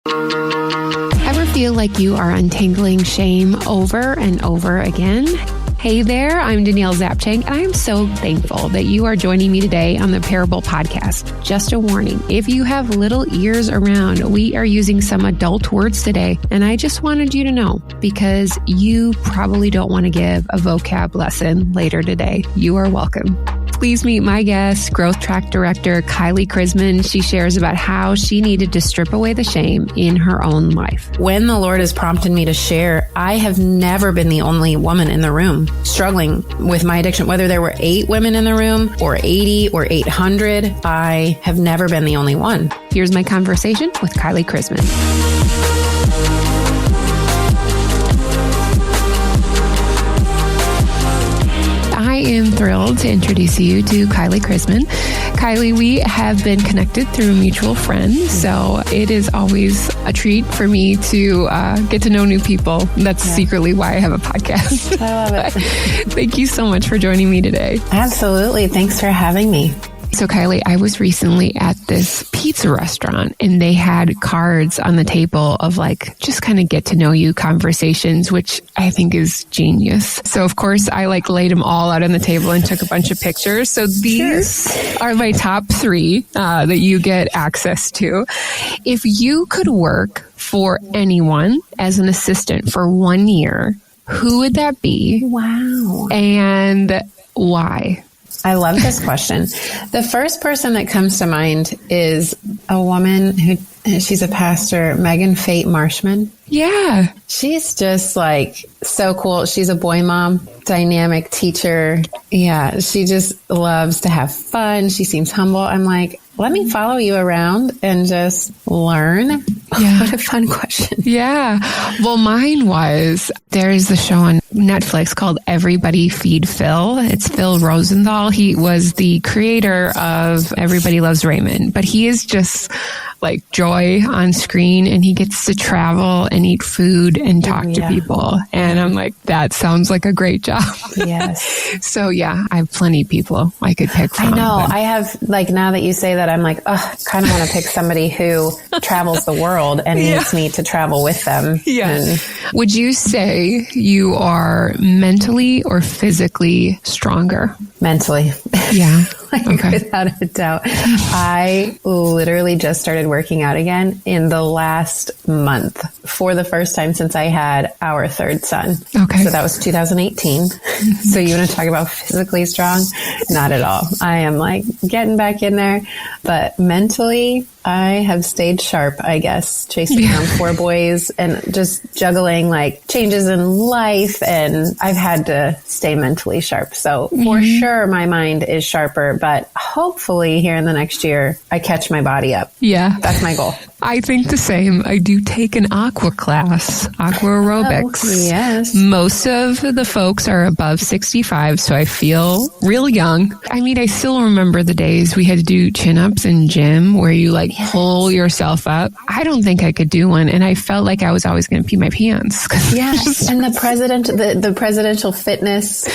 Ever feel like you are untangling shame over and over again? Hey there, I'm Danielle Zapchenk, and I am so thankful that you are joining me today on the Parable Podcast. Just a warning, if you have little ears around, we are using some adult words today, and I just wanted you to know because you probably don't want to give a vocab lesson later today. You are welcome. Please meet my guest, Growth Track Director Kylie Chrismond. She shares about how she needed to strip away the shame in her own life. When the Lord has prompted me to share, I have never been the only woman in the room struggling with my addiction. Whether there were 8 women in the room or 80 or 800, I have never been the only one. Here's my conversation with Kylie Chrismond. I am thrilled to introduce you to Kylie Chrismond. Kylie, we have been connected through mutual friends, so it is always a treat for me to get to know new people. That's secretly why I have a podcast. I love it. Thank you so much for joining me today. Absolutely. Thanks for having me. So Kylie, I was recently at this pizza restaurant and they had cards on the table of like, just kind of get to know you conversations, which I think is genius. So of course I laid them all out on the table and took a bunch of pictures. So these are my top 3 that you get access to. If you could work for anyone as an assistant for 1 year, who would that be? Wow. And why? I love this question. The first person that comes to mind is a woman she's a pastor, Megan Fate Marshman. Yeah. She's just so cool. She's a boy mom, dynamic teacher. Yeah. She just loves to have fun. She seems humble. I'm like, let me follow you around and just learn. Yeah. What a fun question. Yeah. Well, mine was, there's a show on Netflix called Everybody Feed Phil. It's Phil Rosenthal. He was the creator of Everybody Loves Raymond, but he is just like joy on screen, and he gets to travel and eat food and talk to people. And I'm like, that sounds like a great job. Yes. So yeah, I have plenty of people I could pick from. I know. I have, now that you say that, I'm like, kind of want to pick somebody who travels the world and needs me to travel with them. Yeah. Would you say you are mentally or physically stronger? Mentally. Yeah. Okay. Without a doubt. I literally just started working out again in the last month for the first time since I had our 3rd son. Okay. So that was 2018. So you want to talk about physically strong? Not at all. I am getting back in there, but mentally I have stayed sharp, I guess, chasing around 4 boys and just juggling changes in life. And I've had to stay mentally sharp. So for sure, my mind is sharper, but hopefully here in the next year, I catch my body up. Yeah. That's my goal. I think the same. I do take an aqua class, aqua aerobics. Oh, yes. Most of the folks are above 65, so I feel real young. I mean, I still remember the days we had to do chin-ups in gym where you pull yourself up. I don't think I could do one, and I felt like I was always going to pee my pants. Yes, and the presidential fitness.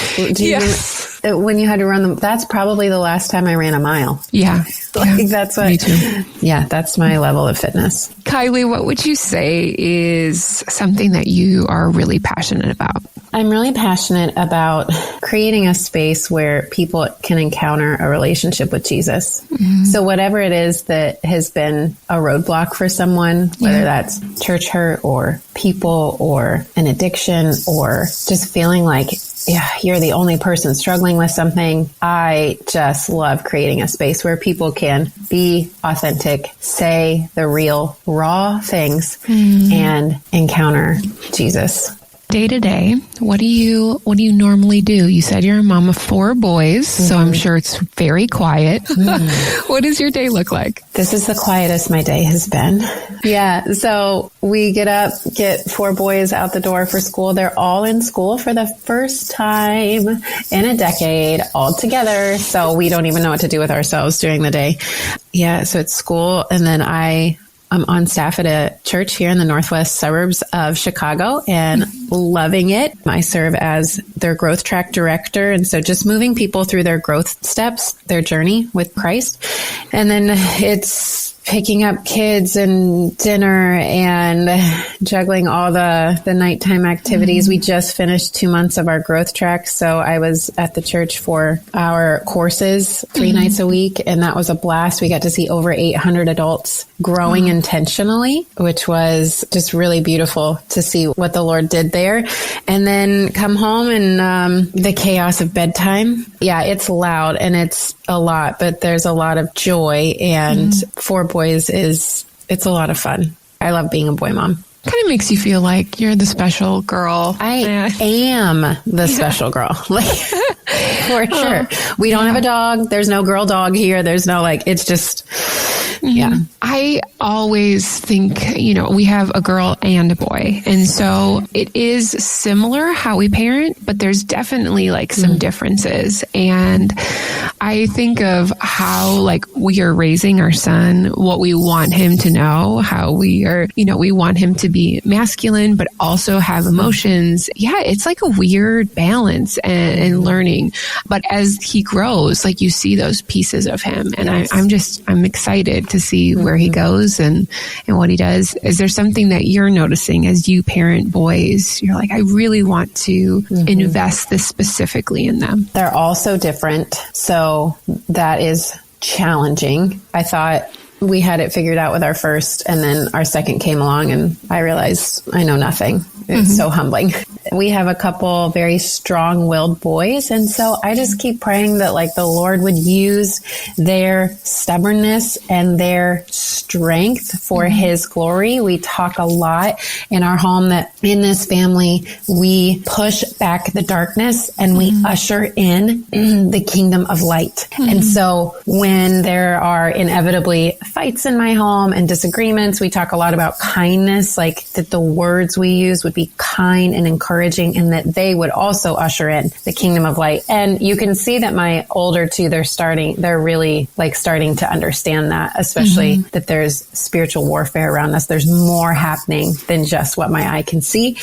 When you had to run them, that's probably the last time I ran a mile. Yeah. That's what. Me too. Yeah, that's my level of fitness. Kylie, what would you say is something that you are really passionate about? I'm really passionate about creating a space where people can encounter a relationship with Jesus. Mm-hmm. So whatever it is that has been a roadblock for someone, whether that's church hurt or people or an addiction or just feeling like you're the only person struggling with something. I just love creating a space where people can be authentic, say the real, raw things, and encounter Jesus. Day to day, what do you normally do? You said you're a mom of 4 boys, so I'm sure it's very quiet. What does your day look like? This is the quietest my day has been. Yeah, so we get up, get 4 boys out the door for school. They're all in school for the first time in a decade, all together. So we don't even know what to do with ourselves during the day. Yeah, so it's school, and then I'm on staff at a church here in the northwest suburbs of Chicago, and loving it. I serve as their growth track director. And so just moving people through their growth steps, their journey with Christ. And then it's picking up kids and dinner and juggling all the nighttime activities. We just finished 2 months of our growth track. So I was at the church for our courses 3 nights a week. And that was a blast. We got to see over 800 adults growing intentionally, which was just really beautiful to see what the Lord did there. And then come home and the chaos of bedtime. Yeah, it's loud and it's a lot, but there's a lot of joy. And 4 boys it's a lot of fun. I love being a boy mom. Kind of makes you feel like you're the special girl. I am the special girl. Like, for sure. We don't have a dog. There's no girl dog here. There's no it's just, yeah. I always think, we have a girl and a boy. And so it is similar how we parent, but there's definitely some differences. And I think of how we are raising our son, what we want him to know, how we are, we want him to be masculine, but also have emotions. Yeah, it's like a weird balance and learning. But as he grows, you see those pieces of him. And I'm excited to see where he goes and what he does. Is there something that you're noticing as you parent boys? You're I really want to invest this specifically in them. They're all so different. So that is challenging. I thought we had it figured out with our first, and then our second came along and I realized I know nothing. It's so humbling. We have a couple very strong-willed boys. And so I just keep praying that the Lord would use their stubbornness and their strength for his glory. We talk a lot in our home that in this family, we push back the darkness and we usher in the kingdom of light. And so when there are inevitably fights in my home and disagreements, we talk a lot about kindness, that the words we use would be kind and encouraging, and that they would also usher in the kingdom of light. And you can see that my older two, they're really starting to understand that, especially that there's spiritual warfare around us. There's more happening than just what my eye can see,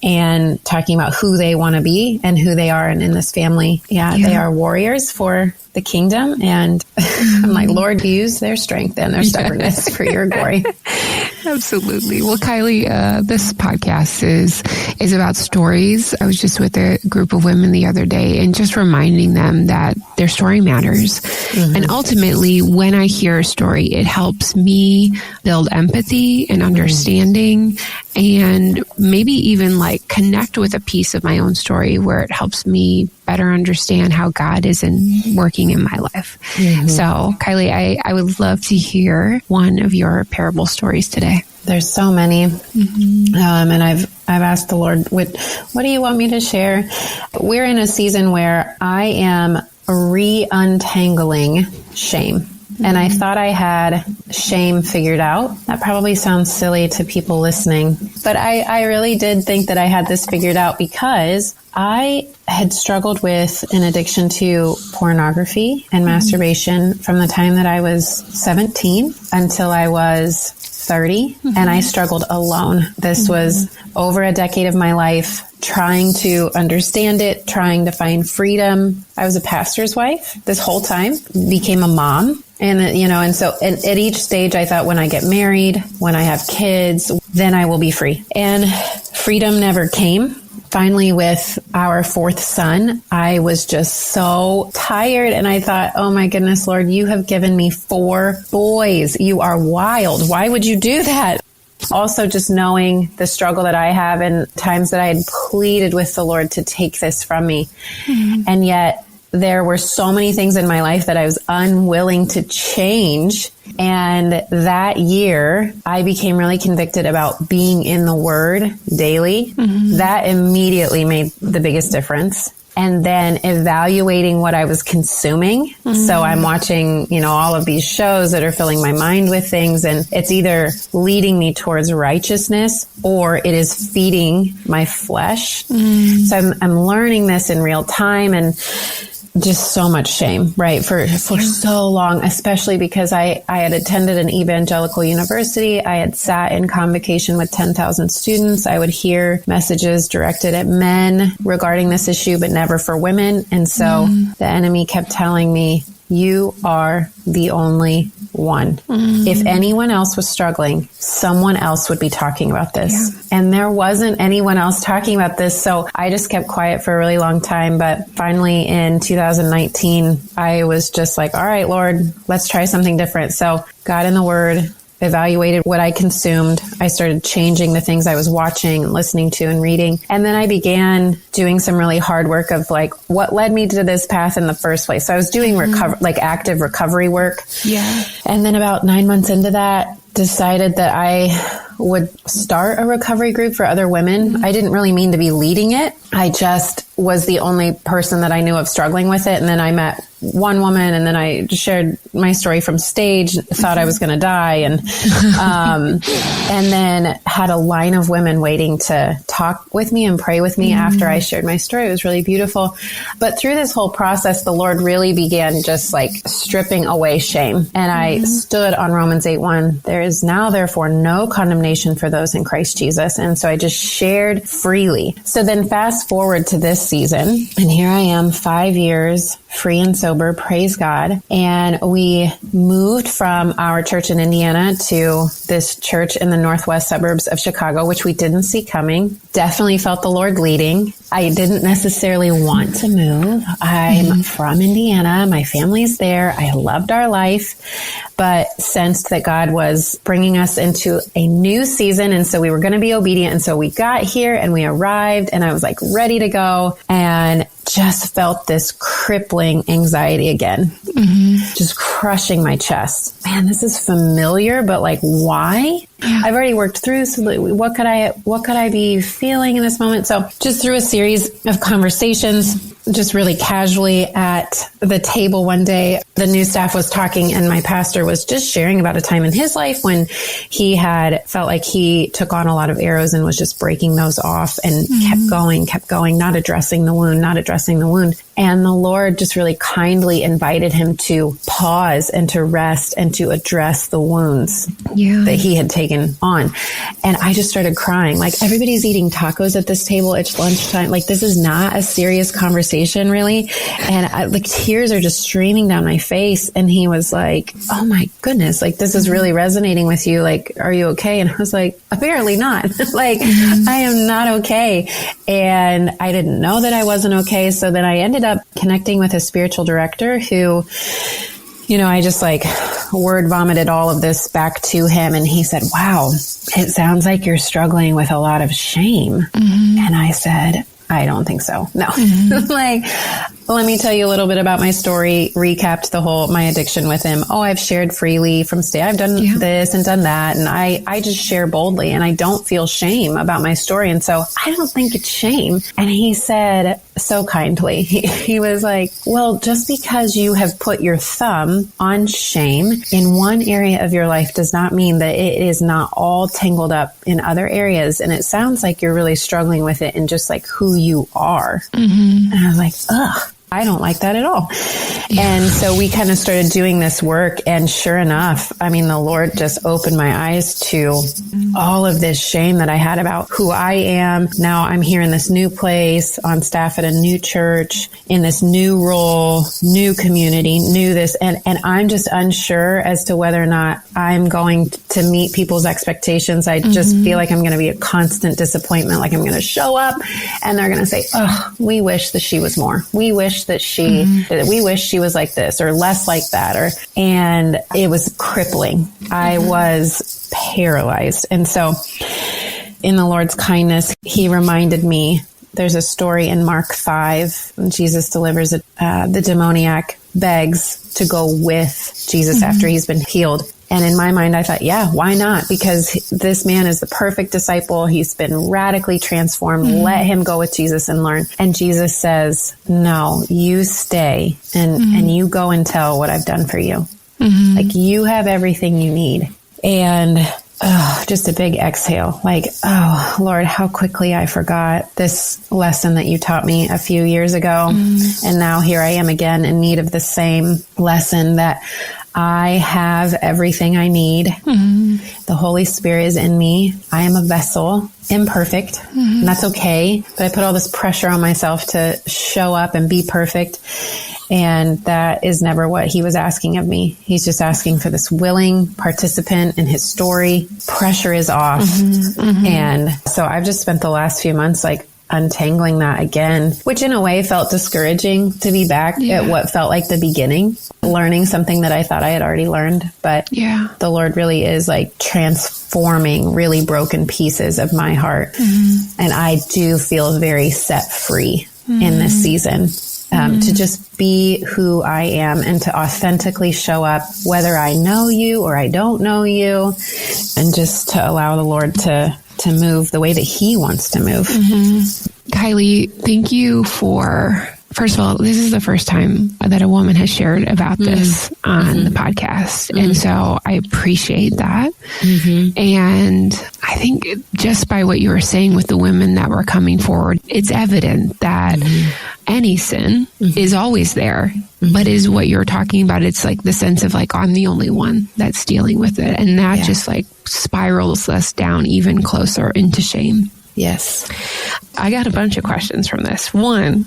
and talking about who they want to be and who they are. And in this family, they are warriors for the kingdom. And I'm Lord, use their strength and their stubbornness for your glory. Absolutely. Well, Kylie, this podcast is about stories. I was just with a group of women the other day and just reminding them that their story matters. And ultimately, when I hear a story, it helps me build empathy and understanding, and maybe even connect with a piece of my own story where it helps me better understand how God is working in my life. So, Kylie, I would love to hear one of your parable stories today. There's so many. And I've asked the Lord, what do you want me to share? We're in a season where I am untangling shame. And I thought I had shame figured out. That probably sounds silly to people listening, but I really did think that I had this figured out because I had struggled with an addiction to pornography and masturbation from the time that I was 17 until I was 30. And I struggled alone. This was over a decade of my life, trying to understand it, trying to find freedom. I was a pastor's wife this whole time, became a mom. And, and so at each stage, I thought when I get married, when I have kids, then I will be free. And freedom never came. Finally, with our fourth son, I was just so tired. And I thought, oh my goodness, Lord, you have given me 4 boys. You are wild. Why would you do that? Also, just knowing the struggle that I have and times that I had pleaded with the Lord to take this from me. And yet there were so many things in my life that I was unwilling to change. And that year, I became really convicted about being in the Word daily. That immediately made the biggest difference. And then evaluating what I was consuming. So I'm watching, all of these shows that are filling my mind with things, and it's either leading me towards righteousness or it is feeding my flesh. So I'm learning this in real time. And just so much shame, right? For so long, especially because I had attended an evangelical university. I had sat in convocation with 10,000 students. I would hear messages directed at men regarding this issue, but never for women. And so the enemy kept telling me, you are the only one. If anyone else was struggling, someone else would be talking about this. Yeah. And there wasn't anyone else talking about this. So I just kept quiet for a really long time. But finally in 2019, I was just like, all right, Lord, let's try something different. So got in the Word, evaluated what I consumed. I started changing the things I was watching, listening to, and reading. And then I began doing some really hard work of like what led me to this path in the first place. So I was doing active recovery work. Yeah. And then about 9 months into that, decided that I would start a recovery group for other women. I didn't really mean to be leading it. I just was the only person that I knew of struggling with it. And then I met one woman, and then I shared my story from stage, thought I was going to die. And then had a line of women waiting to talk with me and pray with me after I shared my story. It was really beautiful. But through this whole process, the Lord really began just like stripping away shame. And I stood on Romans 8:1. There is now, therefore, no condemnation for those in Christ Jesus. And so I just shared freely. So then fast forward to this season, and here I am, 5 years, free and sober, praise God. And we moved from our church in Indiana to this church in the northwest suburbs of Chicago, which we didn't see coming. Definitely felt the Lord leading. I didn't necessarily want to move. I'm from Indiana. My family's there. I loved our life, but sensed that God was bringing us into a new season. And so we were going to be obedient. And so we got here and we arrived, and I was like ready to go, and just felt this crippling anxiety again, just crushing my chest. Man, this is familiar, but like, why? Yeah. I've already worked through. So what could I be feeling in this moment? So just through a series of conversations, just really casually at the table one day, the new staff was talking, and my pastor was just sharing about a time in his life when he had felt like he took on a lot of arrows and was just breaking those off and kept going, not addressing the wound. And the Lord just really kindly invited him to pause and to rest and to address the wounds that he had taken on. And I just started crying. Like, everybody's eating tacos at this table. It's lunchtime. Like, this is not a serious conversation, really. And like, tears are just streaming down my face. And he was like, oh my goodness, like, this is really resonating with you. Like, are you okay? And I was like, apparently not. Like, I am not okay. And I didn't know that I wasn't okay. So then I ended up connecting with a spiritual director who, I just like word vomited all of this back to him. And he said, wow, it sounds like you're struggling with a lot of shame. And I said, I don't think so. No. Like, let me tell you a little bit about my story, recapped my addiction with him. Oh, I've shared freely from state. I've done this and done that. And I just share boldly, and I don't feel shame about my story. And so I don't think it's shame. And he said so kindly, he was like, well, just because you have put your thumb on shame in one area of your life does not mean that it is not all tangled up in other areas. And it sounds like you're really struggling with it in just like who you are. And I was like, ugh. I don't like that at all. And so we kind of started doing this work. And sure enough, I mean, the Lord just opened my eyes to all of this shame that I had about who I am. Now I'm here in this new place, on staff at a new church, in this new role, new community, new this. And I'm just unsure as to whether or not I'm going to meet people's expectations. I just feel like I'm going to be a constant disappointment. Like, I'm going to show up and they're going to say, oh, we wish that she was more. We wish that we wish she was like this or less like that. And it was crippling. I was paralyzed. And so in the Lord's kindness, he reminded me, there's a story in Mark 5. Jesus delivers the demoniac begs to go with Jesus after he's been healed. And in my mind, I thought, yeah, why not? Because this man is the perfect disciple. He's been radically transformed. Let him go with Jesus and learn. And Jesus says, no, you stay and you go and tell what I've done for you. Like, you have everything you need. And just a big exhale. Like, oh, Lord, how quickly I forgot this lesson that you taught me a few years ago. And now here I am again in need of the same lesson, that I have everything I need. The Holy Spirit is in me. I am a vessel, imperfect, and that's okay. But I put all this pressure on myself to show up and be perfect. And that is never what he was asking of me. He's just asking for this willing participant in his story. Pressure is off. And so I've just spent the last few months like untangling that again, which in a way felt discouraging to be back at what felt like the beginning, learning something that I thought I had already learned. But the Lord really is like transforming really broken pieces of my heart. And I do feel very set free in this season. To just be who I am and to authentically show up, whether I know you or I don't know you, and just to allow the Lord to move the way that he wants to move. Kylie, thank you for, first of all, this is the first time that a woman has shared about this on the podcast. And so I appreciate that. And I think just by what you were saying with the women that were coming forward, it's evident that any sin is always there, but is what you're talking about. It's like the sense of like, I'm the only one that's dealing with it. And that just like spirals us down even closer into shame. Yes. I got a bunch of questions from this. One,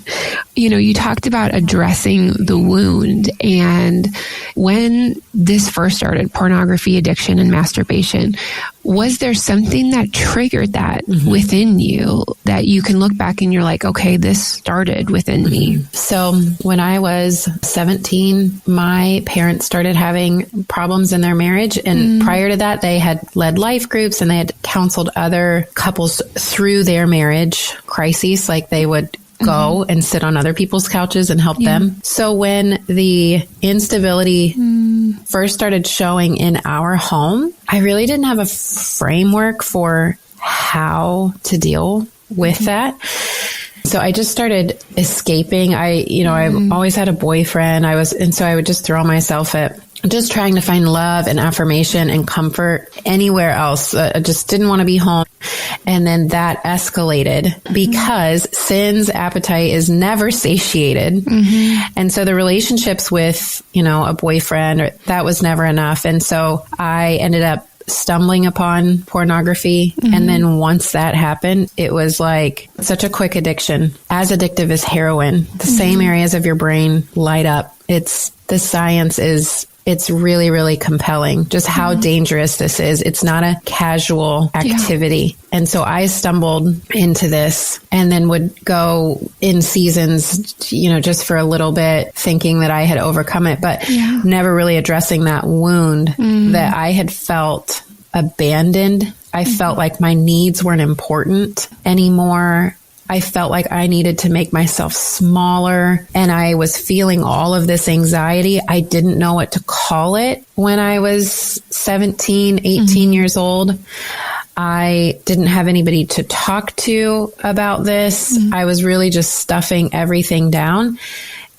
you talked about addressing the wound. And when this first started, pornography, addiction, and masturbation, was there something that triggered that within you that you can look back and you're like, okay, this started within me? So when I was 17, my parents started having problems in their marriage. And prior to that, they had led life groups and they had counseled other couples through their marriage crises. Like they would go and sit on other people's couches and help them. So when the instability first started showing in our home, I really didn't have a framework for how to deal with that. So I just started escaping. I always had a boyfriend. So I would just throw myself at just trying to find love and affirmation and comfort anywhere else. I just didn't want to be home. And then that escalated because sin's appetite is never satiated. And so the relationships with, a boyfriend, that was never enough. And so I ended up stumbling upon pornography. And then once that happened, it was like such a quick addiction, as addictive as heroin. The same areas of your brain light up. The science it's really, really compelling just how dangerous this is. It's not a casual activity. And so I stumbled into this and then would go in seasons, just for a little bit thinking that I had overcome it, but never really addressing that wound that I had felt abandoned. I felt like my needs weren't important anymore. I felt like I needed to make myself smaller, and I was feeling all of this anxiety. I didn't know what to call it when I was 17, 18 years old. I didn't have anybody to talk to about this. I was really just stuffing everything down.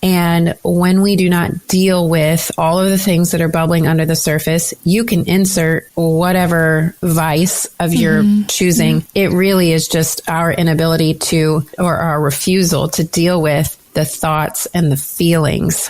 And when we do not deal with all of the things that are bubbling under the surface, you can insert whatever vice of your choosing. It really is just our inability or our refusal to deal with the thoughts and the feelings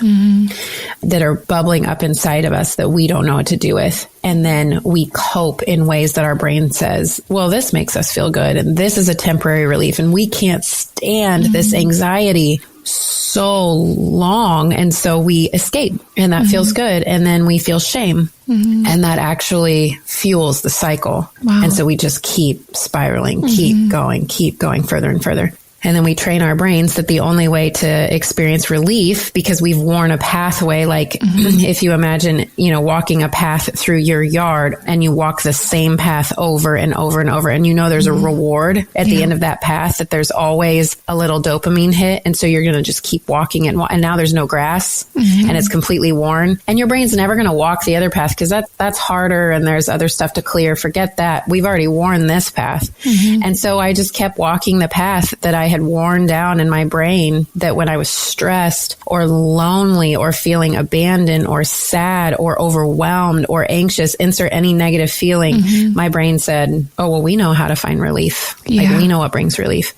that are bubbling up inside of us that we don't know what to do with. And then we cope in ways that our brain says, well, this makes us feel good. And this is a temporary relief. And we can't stand this anxiety so long. And so we escape, and that feels good. And then we feel shame, and that actually fuels the cycle. And so we just keep spiraling, keep going further and further. And then we train our brains that the only way to experience relief, because we've worn a pathway, like if you imagine, walking a path through your yard and you walk the same path over and over and over, and there's a reward at the end of that path, that there's always a little dopamine hit. And so you're going to just keep walking and now there's no grass and it's completely worn, and your brain's never going to walk the other path because that's harder and there's other stuff to clear. Forget that. We've already worn this path. And so I just kept walking the path that I had worn down in my brain that when I was stressed or lonely or feeling abandoned or sad or overwhelmed or anxious, insert any negative feeling, my brain said, oh, well, we know how to find relief. Like, we know what brings relief.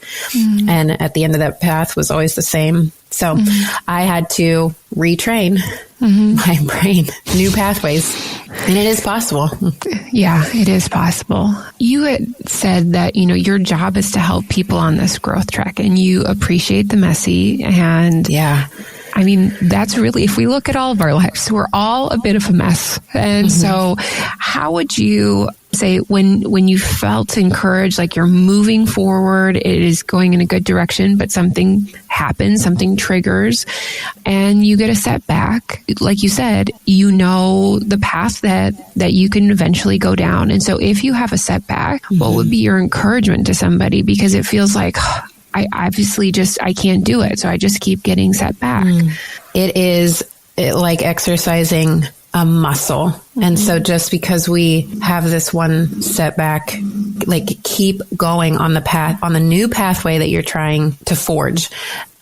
And at the end of that path was always the same. So I had to retrain my brain, new pathways, and it is possible. Yeah, it is possible. You had said that, your job is to help people on this growth track, and you appreciate the messy. And I mean, that's really, if we look at all of our lives, we're all a bit of a mess. And so how would you say when you felt encouraged, like you're moving forward, it is going in a good direction, but something happens, something triggers, and you get a setback, like you said, the path that you can eventually go down. And so if you have a setback, what would be your encouragement to somebody? Because it feels like, I obviously I can't do it. So I just keep getting set back. It is like exercising a muscle. And so just because we have this one setback, like keep going on the path, on the new pathway that you're trying to forge.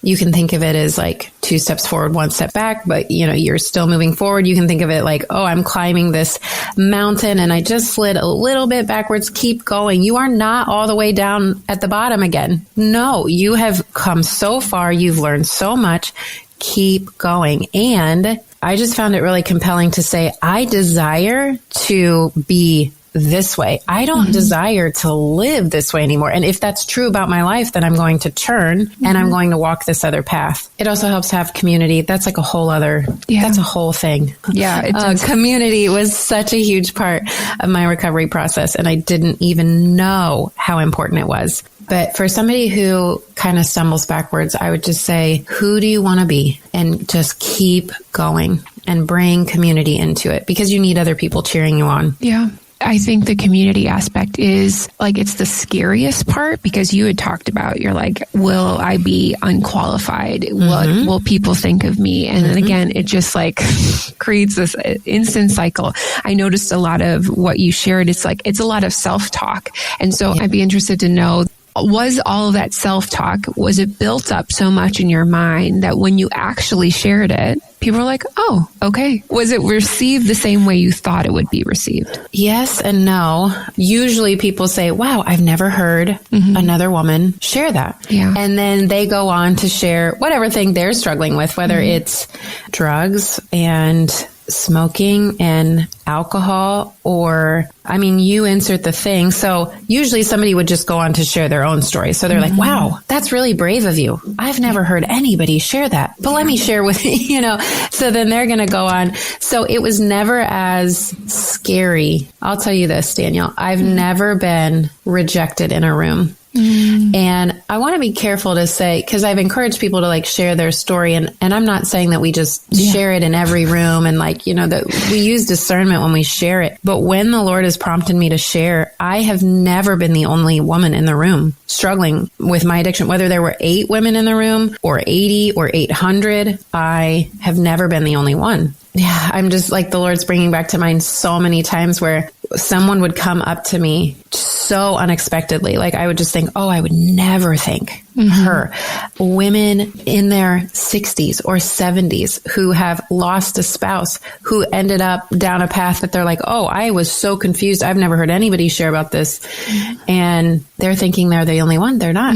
You can think of it as like 2 steps forward, 1 step back, but you're still moving forward. You can think of it like, oh, I'm climbing this mountain and I just slid a little bit backwards. Keep going. You are not all the way down at the bottom again. No, you have come so far. You've learned so much. Keep going. And I just found it really compelling to say, I desire to be this way. I don't desire to live this way anymore. And if that's true about my life, then I'm going to turn and I'm going to walk this other path. It also helps to have community. That's like a whole other, that's a whole thing. Yeah. Community was such a huge part of my recovery process. And I didn't even know how important it was. But for somebody who kind of stumbles backwards, I would just say, who do you want to be? And just keep going and bring community into it, because you need other people cheering you on. Yeah. I think the community aspect is like, it's the scariest part, because you had talked about, you're like, will I be unqualified? What will people think of me? And then again, it just like creates this instant cycle. I noticed a lot of what you shared. It's like, it's a lot of self-talk. And so I'd be interested to know, was all of that self-talk, was it built up so much in your mind that when you actually shared it, people were like, oh, okay. Was it received the same way you thought it would be received? Yes and no. Usually people say, wow, I've never heard another woman share that. Yeah. And then they go on to share whatever thing they're struggling with, whether it's drugs and smoking and alcohol, or, I mean, you insert the thing. So usually somebody would just go on to share their own story. So they're like, wow, that's really brave of you. I've never heard anybody share that, but let me share with you, so then they're going to go on. So it was never as scary. I'll tell you this, Danielle, I've never been rejected in a room. And I want to be careful to say, because I've encouraged people to like share their story, and I'm not saying that we just share it in every room and like, that we use discernment when we share it. But when the Lord has prompted me to share, I have never been the only woman in the room struggling with my addiction. Whether there were 8 women in the room or 80 or 800, I have never been the only one. Yeah, I'm just like, the Lord's bringing back to mind so many times where someone would come up to me so unexpectedly. Like I would just think, oh, I would never think her. Women in their 60s or 70s who have lost a spouse, who ended up down a path that they're like, oh, I was so confused. I've never heard anybody share about this. And they're thinking they're the only one. They're not.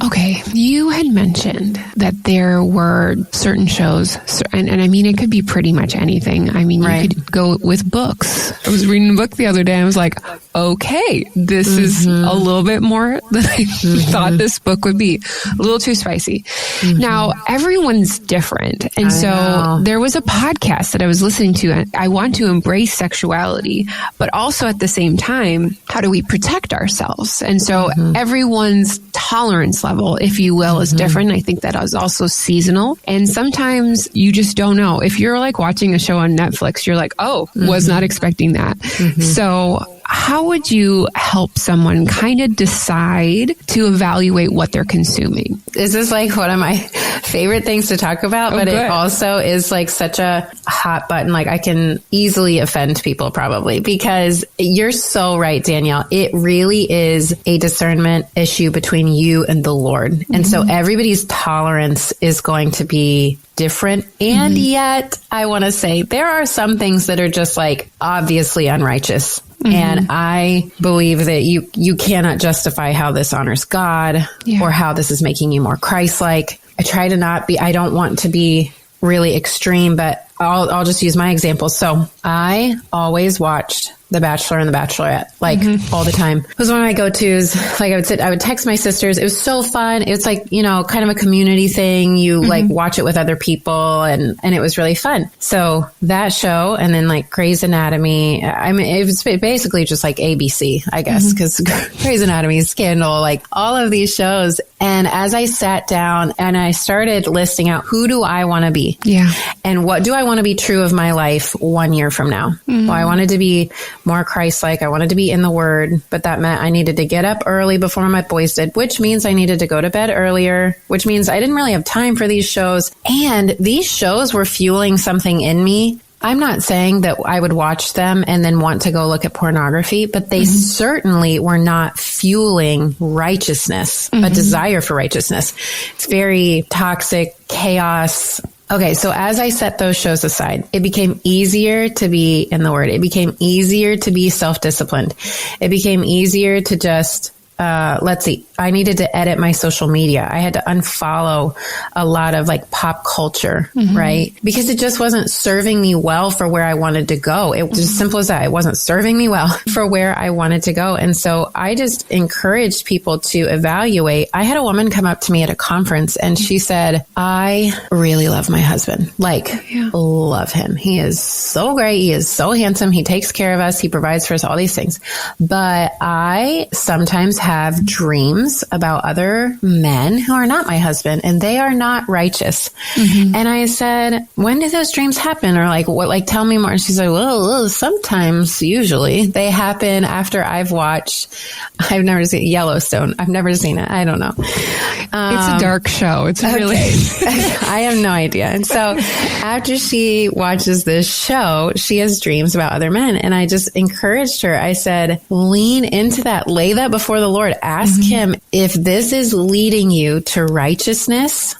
Okay. You had mentioned that there were certain shows, and I mean, it could be pretty much anything. I mean, you could go with books. I was reading a book the other day and I was like, okay, this is a little bit more than I thought this book would be. A little too spicy. Now, everyone's different. And so there was a podcast that I was listening to, and I want to embrace sexuality, but also at the same time, how do we protect ourselves? And so everyone's tolerance level, if you will, is different. I think that is also seasonal. And sometimes you just don't know. If you're like watching a show on Netflix, you're like, oh, was not expecting that. So how would you help someone kind of decide to evaluate what they're consuming? This is like one of my favorite things to talk about, but it also is like such a hot button. Like I can easily offend people probably, because you're so right, Danielle. It really is a discernment issue between you and the Lord. And so everybody's tolerance is going to be different. And yet I want to say there are some things that are just like obviously unrighteous. And I believe that you cannot justify how this honors God or how this is making you more Christ-like. I try to not be, I don't want to be really extreme, but I'll just use my example. So I always watched The Bachelor and The Bachelorette, like all the time. It was one of my go-tos. Like I would text my sisters. It was so fun. It's like, you know, kind of a community thing. You like watch it with other people and it was really fun. So that show and then like Grey's Anatomy, I mean, it was basically just like ABC, I guess, because Grey's Anatomy, Scandal, like all of these shows. And as I sat down and I started listing out, who do I want to be? Yeah. And what do I want to be true of my life 1 year from now? Well, I wanted to be more Christ-like. I wanted to be in the Word, but that meant I needed to get up early before my boys did, which means I needed to go to bed earlier, which means I didn't really have time for these shows. And these shows were fueling something in me. I'm not saying that I would watch them and then want to go look at pornography, but they certainly were not fueling righteousness, a desire for righteousness. It's very toxic, chaos. Okay, so as I set those shows aside, it became easier to be in the Word. It became easier to be self-disciplined. It became easier to just, let's see, I needed to edit my social media. I had to unfollow a lot of like pop culture, right? Because it just wasn't serving me well for where I wanted to go. It was as simple as that. It wasn't serving me well for where I wanted to go. And so I just encouraged people to evaluate. I had a woman come up to me at a conference and she said, I really love my husband. Like, love him. He is so great. He is so handsome. He takes care of us. He provides for us, all these things. But I sometimes have dreams about other men who are not my husband and they are not righteous. And I said, when do those dreams happen? Or like, what, like, tell me more. And she's like, well, sometimes, usually they happen after I've never seen Yellowstone. I've never seen it. I don't know. It's a dark show. It's really, I have no idea. And so after she watches this show, she has dreams about other men. And I just encouraged her. I said, lean into that, lay that before the Lord, ask him if this is leading you to righteousness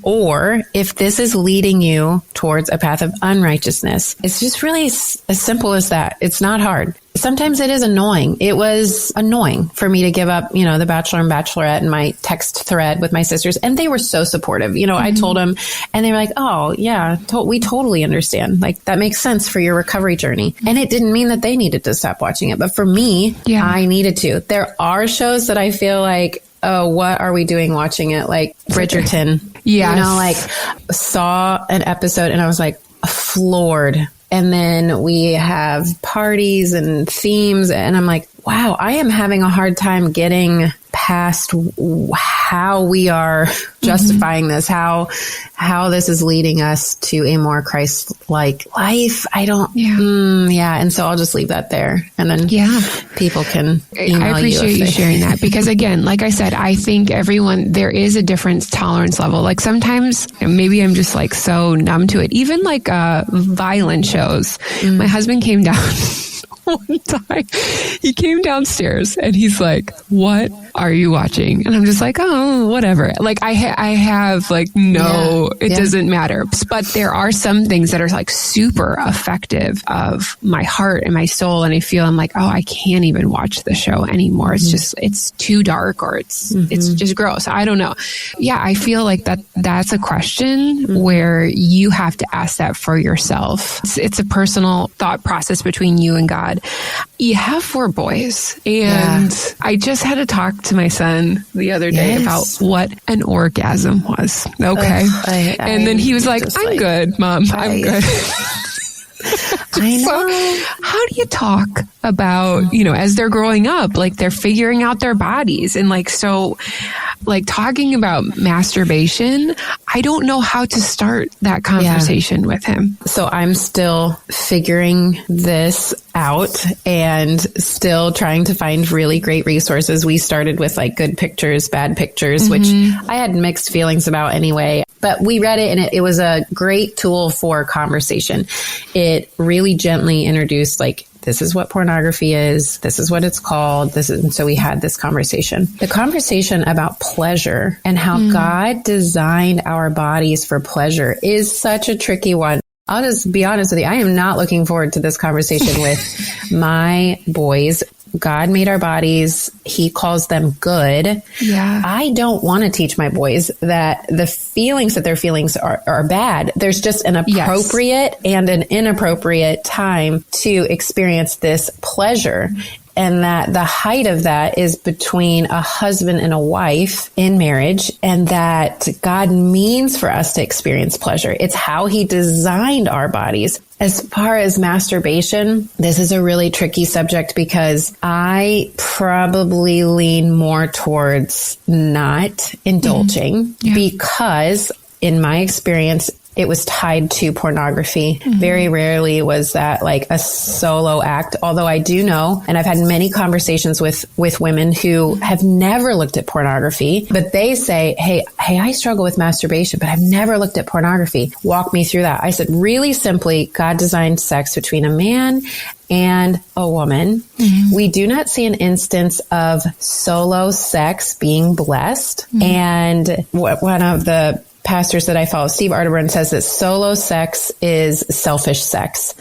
or if this is leading you towards a path of unrighteousness. It's just really as simple as that. It's not hard. Sometimes it is annoying. It was annoying for me to give up, you know, The Bachelor and Bachelorette and my text thread with my sisters. And they were so supportive. You know, I told them and they were like, oh, yeah, we totally understand. Like, that makes sense for your recovery journey. And it didn't mean that they needed to stop watching it. But for me, I needed to. There are shows that I feel like, oh, what are we doing watching it? Like Bridgerton. You know, like saw an episode and I was like floored. And then we have parties and themes. And I'm like, wow, I am having a hard time getting past how we are justifying this, how this is leading us to a more Christ-like life. I don't, and so I'll just leave that there. And then people can email I appreciate you sharing that because again, like I said, I think there is a different tolerance level. Like sometimes maybe I'm just like so numb to it. Even like violent shows. My husband came down one time, he came downstairs and he's like, what are you watching? And I'm just like, oh, whatever. Like I have like, no, it doesn't matter. But there are some things that are like super effective of my heart and my soul. And I feel I'm like, oh, I can't even watch the show anymore. It's just, it's too dark or it's just gross. I don't know. Yeah. I feel like that's a question where you have to ask that for yourself. It's a personal thought process between you and God. You have 4 boys and I just had to talk to my son the other day about what an orgasm was. Okay. And then he was like, I'm good, Mom. I'm good. I know. So how do you talk about, as they're growing up, like they're figuring out their bodies and like, so like talking about masturbation, I don't know how to start that conversation with him. So I'm still figuring this out and still trying to find really great resources. We started with like good pictures, bad pictures, which I had mixed feelings about anyway. But we read it and it was a great tool for conversation. It really gently introduced like, this is what pornography is. This is what it's called. And so we had this conversation. The conversation about pleasure and how God designed our bodies for pleasure is such a tricky one. I'll just be honest with you. I am not looking forward to this conversation with my boys. God made our bodies. He calls them good. Yeah. I don't want to teach my boys that the feelings that their feelings are bad. There's just an appropriate and an inappropriate time to experience this pleasure. And that the height of that is between a husband and a wife in marriage, and that God means for us to experience pleasure. It's how he designed our bodies. As far as masturbation, this is a really tricky subject because I probably lean more towards not indulging because in my experience, it was tied to pornography. Very rarely was that like a solo act. Although I do know, and I've had many conversations with women who have never looked at pornography, but they say, hey, I struggle with masturbation, but I've never looked at pornography. Walk me through that. I said, really simply, God designed sex between a man and a woman. We do not see an instance of solo sex being blessed. And one of the pastors that I follow, Steve Arterburn, says that solo sex is selfish sex.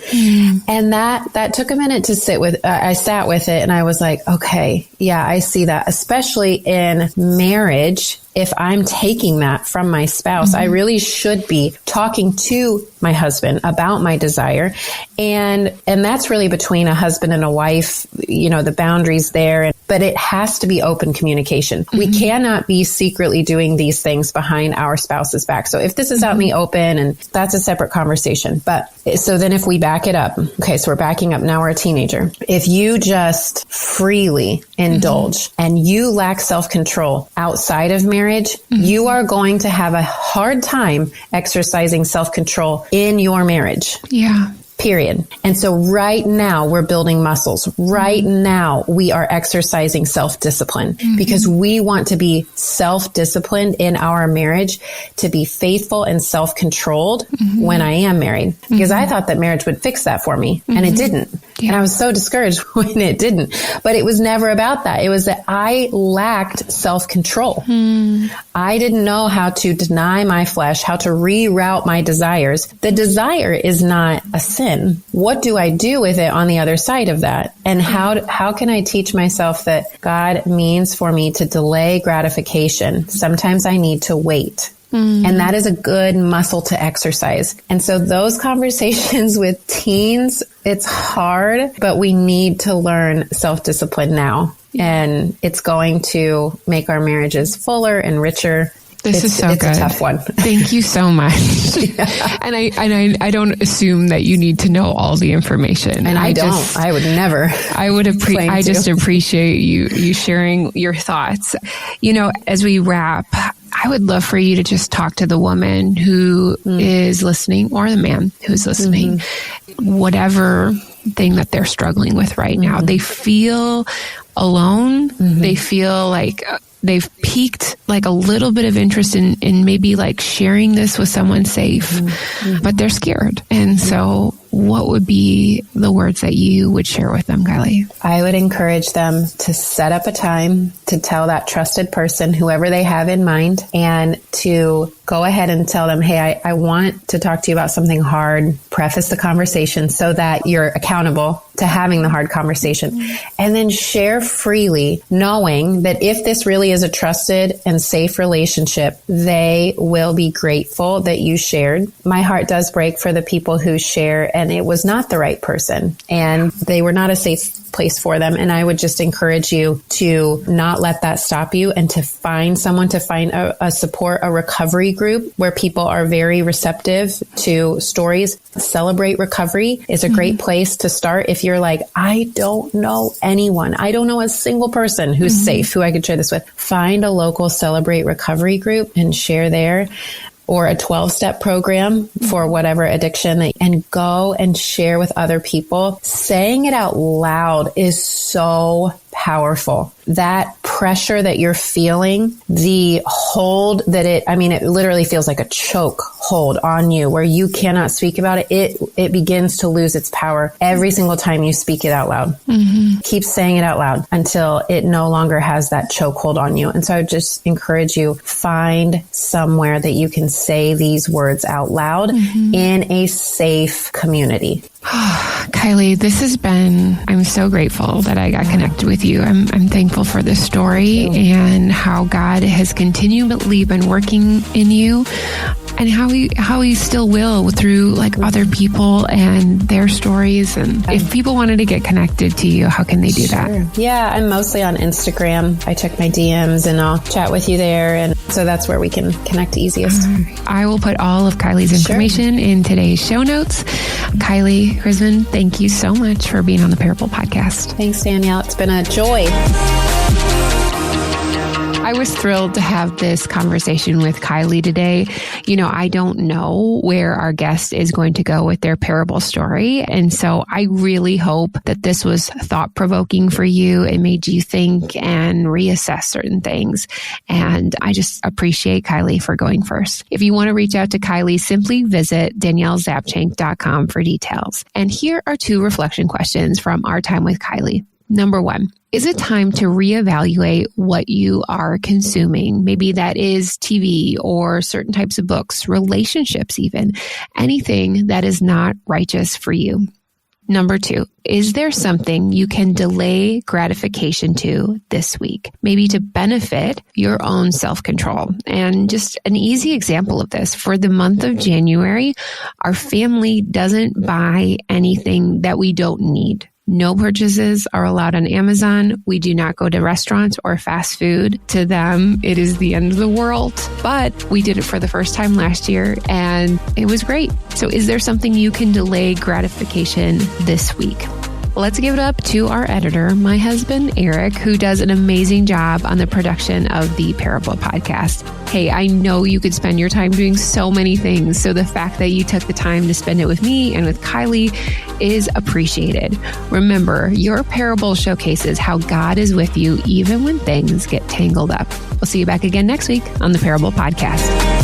And that took a minute to sit with. I sat with it and I was like, okay, yeah, I see that, especially in marriage. If I'm taking that from my spouse, I really should be talking to my husband about my desire. And that's really between a husband and a wife, you know, the boundaries there. But it has to be open communication. We cannot be secretly doing these things behind our spouse's back. So if this is out in the open, and that's a separate conversation. But so then if we back it up, okay, so we're backing up. Now we're a teenager. If you just freely indulge and you lack self-control outside of marriage, you are going to have a hard time exercising self-control in your marriage. Yeah. Period. And so right now we're building muscles. Right now we are exercising self-discipline because we want to be self-disciplined in our marriage, to be faithful and self-controlled when I am married. Because I thought that marriage would fix that for me and it didn't. Yeah. And I was so discouraged when it didn't. But it was never about that. It was that I lacked self-control. I didn't know how to deny my flesh, how to reroute my desires. The desire is not a sin. What do I do with it on the other side of that? And how can I teach myself that God means for me to delay gratification? Sometimes I need to wait. And that is a good muscle to exercise. And so those conversations with teens, it's hard, but we need to learn self-discipline now. And it's going to make our marriages fuller and richer. It's good. It's a tough one. Thank you so much. And I don't assume that you need to know all the information. And I don't. I would never. I just appreciate you sharing your thoughts. You know, as we wrap, I would love for you to just talk to the woman who is listening, or the man who's listening, whatever thing that they're struggling with right now. They feel alone. They feel like they've piqued like a little bit of interest in maybe like sharing this with someone safe, but they're scared. And so what would be the words that you would share with them, Kylie? I would encourage them to set up a time to tell that trusted person, whoever they have in mind, and to go ahead and tell them, hey, I want to talk to you about something hard. Preface the conversation so that you're accountable to having the hard conversation. And then share freely, knowing that if this really is a trusted and safe relationship, they will be grateful that you shared. My heart does break for the people who share and it was not the right person and they were not a safe place for them. And I would just encourage you to not let that stop you and to find someone, to find a support, a recovery group where people are very receptive to stories. Celebrate Recovery is a great place to start. If you're like, I don't know anyone, I don't know a single person who's safe, who I could share this with, find a local Celebrate Recovery group and share there, or a 12-step program for whatever addiction, and go and share with other people. Saying it out loud is so powerful. That pressure that you're feeling, the hold that it literally feels like a choke hold on you where you cannot speak about it. It begins to lose its power every single time you speak it out loud. Mm-hmm. Keep saying it out loud until it no longer has that choke hold on you. And so I would just encourage you, find somewhere that you can say these words out loud in a safe community. Kylie, this has been, I'm so grateful that I got connected with you. I'm thankful for this story and how God has continually been working in you, and how he still will through other people and their stories. And if people wanted to get connected to you, how can they do that? Yeah, I'm mostly on Instagram. I check my DMs and I'll chat with you there. And so that's where we can connect easiest. I will put all of Kylie's information in today's show notes. Kylie Chrismond, thank you so much for being on the Parable Podcast. Thanks, Danielle. It's been a joy. I was thrilled to have this conversation with Kylie today. I don't know where our guest is going to go with their parable story. And so I really hope that this was thought-provoking for you. It made you think and reassess certain things. And I just appreciate Kylie for going first. If you want to reach out to Kylie, simply visit daniellezapchenk.com for details. And here are 2 reflection questions from our time with Kylie. Number 1, is it time to reevaluate what you are consuming? Maybe that is TV or certain types of books, relationships even, anything that is not righteous for you. Number 2, is there something you can delay gratification to this week? Maybe to benefit your own self-control. And just an easy example of this, for the month of January, our family doesn't buy anything that we don't need. No purchases are allowed on Amazon. We do not go to restaurants or fast food. To them, it is the end of the world. But we did it for the first time last year, and it was great. So is there something you can delay gratification this week? Let's give it up to our editor, my husband, Eric, who does an amazing job on the production of the Parable Podcast. Hey, I know you could spend your time doing so many things, so the fact that you took the time to spend it with me and with Kylie is appreciated. Remember, your parable showcases how God is with you even when things get tangled up. We'll see you back again next week on the Parable Podcast.